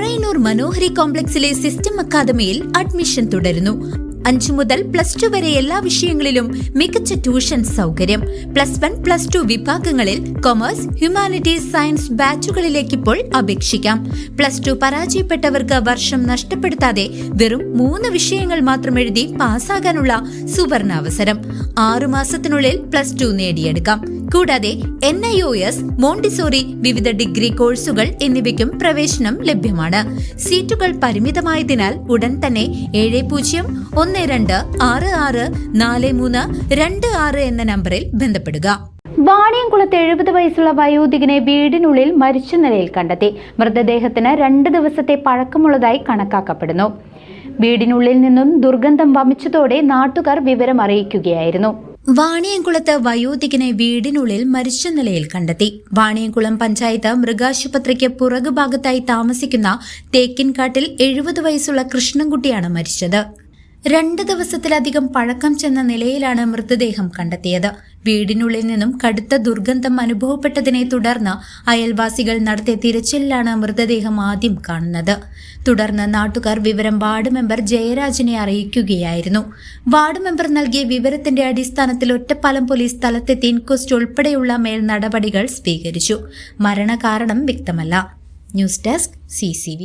പഴയന്നൂർ മനോഹരി കോംപ്ലക്സിലെ system അക്കാദമിയിൽ admission തുടരുന്നു. 5 മുതൽ +2 വരെ എല്ലാ വിഷയങ്ങളിലും മികച്ച ട്യൂഷൻ സൗകര്യം. +1, +2 വിഭാഗങ്ങളിൽ കൊമേഴ്സ്, ഹ്യൂമാനിറ്റീസ്, സയൻസ് ബാച്ചുകളിലേക്ക് ഇപ്പോൾ അപേക്ഷിക്കാം. +2 പരാജയപ്പെട്ടവർക്ക് വർഷം നഷ്ടപ്പെടുത്താതെ വെറും 3 വിഷയങ്ങൾ മാത്രം എഴുതി പാസ്സാകാനുള്ള സുവർണാവസരം. 6 മാസത്തിനുള്ളിൽ +2 നേടിയെടുക്കാം. കൂടാതെ NIOS, മോണ്ടിസോറി, വിവിധ ഡിഗ്രി കോഴ്സുകൾ എന്നിവയ്ക്കും പ്രവേശനം ലഭ്യമാണ്. സീറ്റുകൾ പരിമിതമായതിനാൽ ഉടൻ തന്നെ 7001266432 എന്ന നമ്പറിൽ ബന്ധപ്പെടുക. വാണിയംകുളത്ത് 70 വയസ്സുള്ള വയോധികനെ വീടിനുള്ളിൽ മരിച്ച നിലയിൽ കണ്ടെത്തി. മൃതദേഹത്തിന് 2 ദിവസത്തെ പഴക്കമുള്ളതായി കണക്കാക്കപ്പെടുന്നു. വീടിനുള്ളിൽ നിന്നും ദുർഗന്ധം വമിച്ചതോടെ നാട്ടുകാർ വിവരം അറിയിക്കുകയായിരുന്നു. വാണിയംകുളത്ത് വയോധികനെ വീടിനുള്ളിൽ മരിച്ച നിലയിൽ കണ്ടെത്തി. വാണിയംകുളം പഞ്ചായത്ത് മൃഗാശുപത്രിക്ക് പുറകുഭാഗത്തായി താമസിക്കുന്ന തേക്കിൻകാട്ടിൽ 70 വയസ്സുള്ള കൃഷ്ണൻകുട്ടിയാണ് മരിച്ചത്. 2 ദിവസത്തിലധികം പഴക്കം ചെന്ന നിലയിലാണ് മൃതദേഹം കണ്ടെത്തിയത്. വീടിനുള്ളിൽ നിന്നും കടുത്ത ദുർഗന്ധം അനുഭവപ്പെട്ടതിനെ തുടർന്ന് അയൽവാസികൾ നടത്തിയ തിരച്ചിലിലാണ് മൃതദേഹം ആദ്യം കാണുന്നത്. തുടർന്ന് നാട്ടുകാർ വിവരം വാർഡ് മെമ്പർ ജയരാജിനെ അറിയിക്കുകയായിരുന്നു. വാർഡ് മെമ്പർ നൽകിയ വിവരത്തിന്റെ അടിസ്ഥാനത്തിൽ ഒറ്റപ്പാലം പോലീസ് സ്ഥലത്തെത്തി ഇൻക്വസ്റ്റ് ഉൾപ്പെടെയുള്ള മേൽ നടപടികൾ സ്വീകരിച്ചു. മരണകാരണം വ്യക്തമല്ല. News desk CCV.